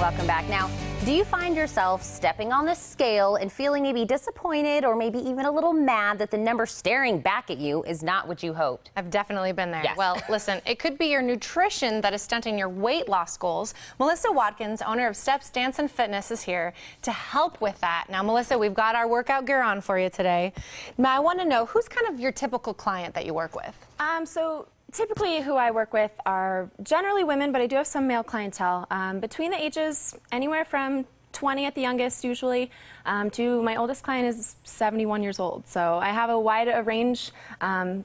Welcome back. Now, do you find yourself stepping on the scale and feeling maybe disappointed or maybe even a little mad that the number staring back at you is not what you hoped? I've definitely been there. Yes. Well, listen, it could be your nutrition that is stunting your weight loss goals. Melissa Watkins, owner of Steps Dance and Fitness, is here to help with that. Now, Melissa, we've got our workout gear on for you today. Now, I want to know, who's kind of your typical client that you work with? So typically who I work with are generally women, but I do have some male clientele. Between the ages, anywhere from 20 at the youngest usually, to my oldest client is 71 years old. So I have a wide range.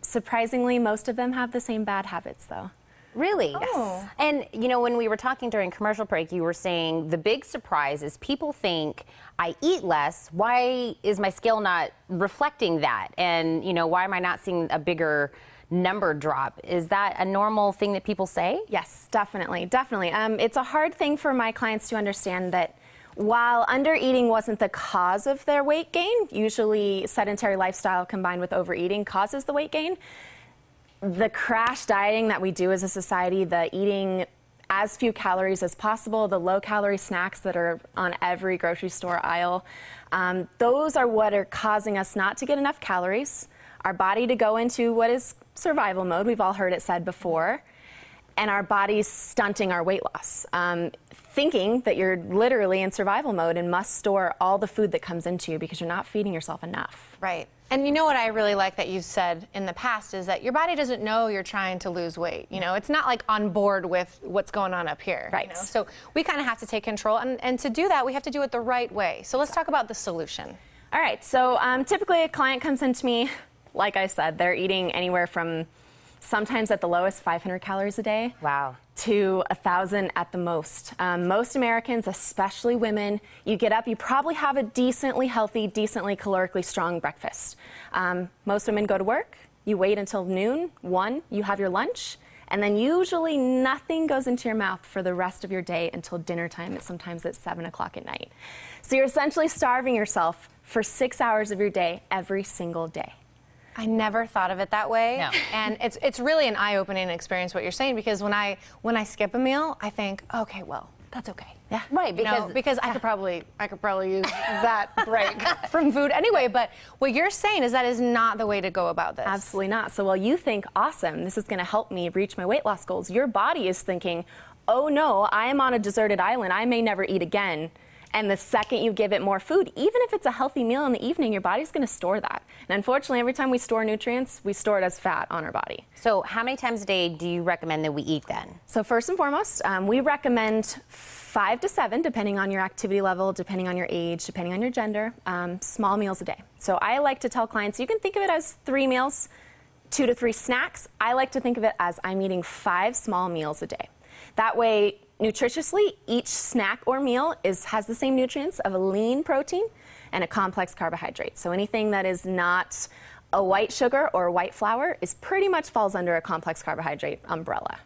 Surprisingly, most of them have the same bad habits though. Really? Yes. And, you know, when we were talking during commercial break, you were saying the big surprise is people think I eat less. Why is my scale not reflecting that? And, you know, why am I not seeing a bigger number drop? Is that a normal thing that people say? Yes, definitely, definitely. It's a hard thing for my clients to understand that while under-eating wasn't the cause of their weight gain, usually sedentary lifestyle combined with overeating causes the weight gain. The crash dieting that we do as a society, the eating as few calories as possible, the low-calorie snacks that are on every grocery store aisle, those are what are causing us not to get enough calories, our body to go into what is survival mode, we've all heard it said before, and our body's stunting our weight loss, thinking that you're literally in survival mode and must store all the food that comes into you because you're not feeding yourself enough. Right. And you know what I really like that you've said in the past is that your body doesn't know you're trying to lose weight. You know, it's not like on board with what's going on up here. Right. You know? So we kind of have to take control. And to do that, we have to do it the right way. So let's talk about the solution. All right. So typically a client comes into me, like I said, they're eating anywhere from sometimes at the lowest 500 calories a day. Wow. To 1,000 at the most. Most Americans, especially women, you get up, you probably have a decently healthy, decently calorically strong breakfast. Most women go to work, you wait until noon, 1, you have your lunch, and then usually nothing goes into your mouth for the rest of your day until dinner time. It's sometimes at 7 o'clock at night. So you're essentially starving yourself for 6 hours of your day every single day. I never thought of it that way. No. And it's really an eye-opening experience what you're saying, because when I skip a meal, I think, okay, well, that's okay. Yeah. Right, Because I could probably use that break from food anyway. But what you're saying is that is not the way to go about this. Absolutely not. So while you think, awesome, this is going to help me reach my weight loss goals, your body is thinking, oh no, I am on a deserted island. I may never eat again. And the second you give it more food, even if it's a healthy meal in the evening, your body's going to store that. And unfortunately, every time we store nutrients, we store it as fat on our body. So how many times a day do you recommend that we eat then? So first and foremost, we recommend 5 to 7, depending on your activity level, depending on your age, depending on your gender, small meals a day. So I like to tell clients, you can think of it as 3 meals, 2 to 3 snacks. I like to think of it as I'm eating 5 small meals a day. That way, nutritiously, each snack or meal has the same nutrients of a lean protein and a complex carbohydrate. So anything that is not a white sugar or white flour pretty much falls under a complex carbohydrate umbrella.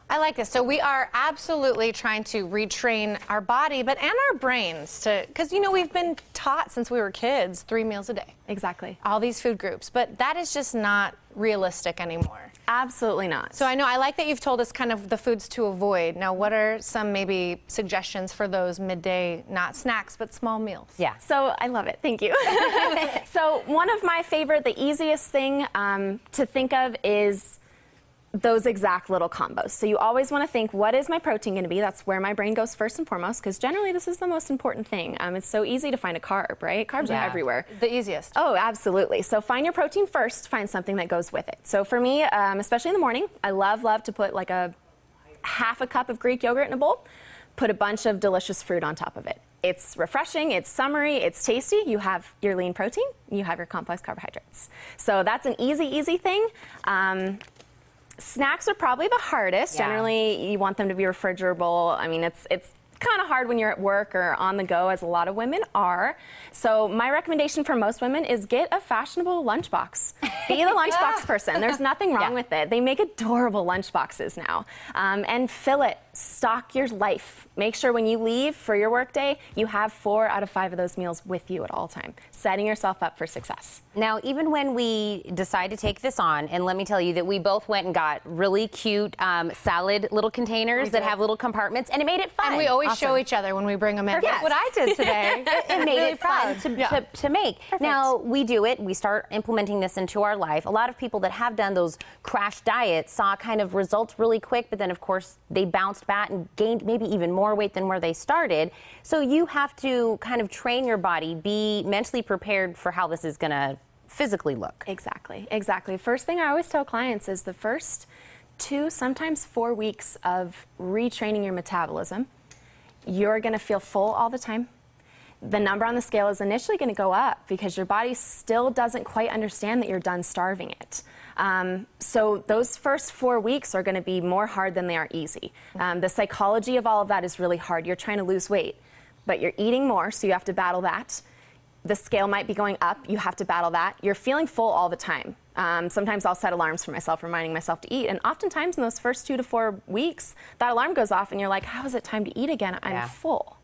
I like this. So we are absolutely trying to retrain our body, and our brains because, you know, we've been taught since we were kids 3 meals a day. Exactly. All these food groups, but that is just not realistic anymore. Absolutely not. So I like that you've told us kind of the foods to avoid. Now, what are some maybe suggestions for those midday, not snacks, but small meals? Yeah. So I love it. Thank you. So one of my favorite, the easiest thing to think of is those exact little combos. So you always want to think, what is my protein going to be? That's where my brain goes first and foremost, because generally this is the most important thing. It's so easy to find a carb, right? Carbs are everywhere. The easiest. Oh, absolutely. So find your protein first, find something that goes with it. So for me, especially in the morning, I love to put like a half a cup of Greek yogurt in a bowl, put a bunch of delicious fruit on top of it. It's refreshing, it's summery, it's tasty. You have your lean protein, you have your complex carbohydrates. So that's an easy thing. Snacks are probably the hardest. Yeah. Generally, you want them to be refrigerable. I mean, it's kind of hard when you're at work or on the go, as a lot of women are. So my recommendation for most women is get a fashionable lunchbox. Be the lunchbox person. There's nothing wrong with it. They make adorable lunchboxes now. And fill it stock your life. Make sure when you leave for your workday, you have 4 out of 5 of those meals with you at all time, setting yourself up for success. Now, even when we decide to take this on, and let me tell you that we both went and got really cute salad little containers that have little compartments, and it made it fun. And we always show each other when we bring them in. That's what I did today. It made it fun to make. Perfect. Now, we do it. We start implementing this into our life. A lot of people that have done those crash diets saw kind of results really quick, but then, of course, they bounced back and gained maybe even more weight than where they started. So you have to kind of train your body, be mentally prepared for how this is going to physically look. Exactly, exactly. First thing I always tell clients is the first 2, sometimes 4 weeks of retraining your metabolism, you're going to feel full all the time. The number on the scale is initially going to go up because your body still doesn't quite understand that you're done starving it. So those first 4 weeks are going to be more hard than they are easy. The psychology of all of that is really hard. You're trying to lose weight, but you're eating more, so you have to battle that. The scale might be going up. You have to battle that. You're feeling full all the time. Sometimes I'll set alarms for myself, reminding myself to eat. And oftentimes in those first 2 to 4 weeks, that alarm goes off and you're like, how is it time to eat again? I'm full.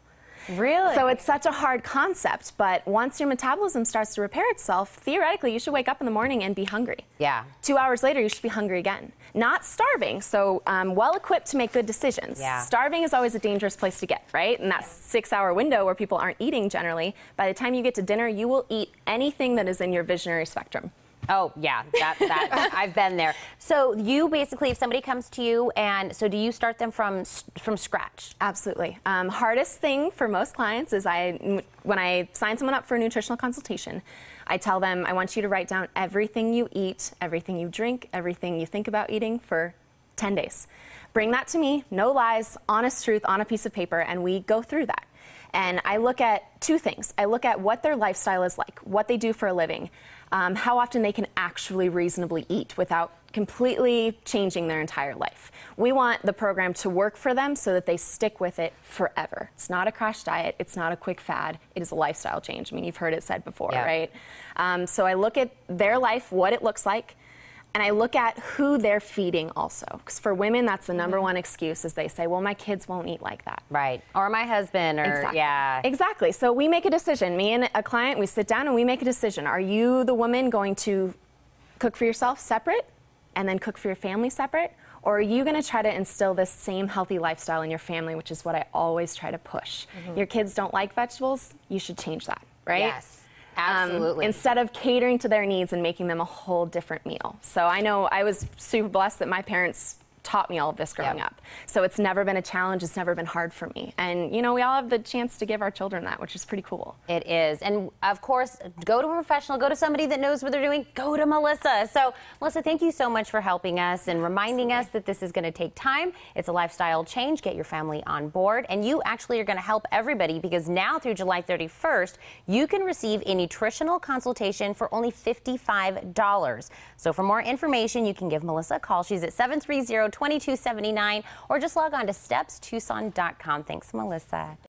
Really? So it's such a hard concept. But once your metabolism starts to repair itself, theoretically, you should wake up in the morning and be hungry. Yeah. 2 hours later, you should be hungry again. Not starving, so well-equipped to make good decisions. Yeah. Starving is always a dangerous place to get, right? In that 6-hour window where people aren't eating generally, by the time you get to dinner, you will eat anything that is in your visionary spectrum. Oh, yeah, that I've been there. So you basically, if somebody comes to you, and so do you start them from scratch? Absolutely. Hardest thing for most clients is when I sign someone up for a nutritional consultation, I tell them, I want you to write down everything you eat, everything you drink, everything you think about eating for 10 days. Bring that to me, no lies, honest truth on a piece of paper, and we go through that. And I look at 2 things. I look at what their lifestyle is like, what they do for a living, how often they can actually reasonably eat without completely changing their entire life. We want the program to work for them so that they stick with it forever. It's not a crash diet. It's not a quick fad. It is a lifestyle change. I mean, you've heard it said before, right? So I look at their life, what it looks like, and I look at who they're feeding also. Because for women, that's the number one excuse is they say, well, my kids won't eat like that. Right. Or my husband, or Exactly. yeah. Exactly. So we make a decision. Me and a client, we sit down and we make a decision. Are you the woman going to cook for yourself separate and then cook for your family separate? Or are you going to try to instill this same healthy lifestyle in your family, which is what I always try to push. Your kids don't like vegetables, you should change that, right? Yes. Absolutely. Instead of catering to their needs and making them a whole different meal. So I know I was super blessed that my parents taught me all of this growing up. So it's never been a challenge. It's never been hard for me. And, you know, we all have the chance to give our children that, which is pretty cool. It is. And, of course, go to a professional. Go to somebody that knows what they're doing. Go to Melissa. So, Melissa, thank you so much for helping us and reminding us that this is going to take time. It's a lifestyle change. Get your family on board. And you actually are going to help everybody because now through July 31st, you can receive a nutritional consultation for only $55. So for more information, you can give Melissa a call. She's at 730-2279 or just log on to stepstucson.com. Thanks, Melissa.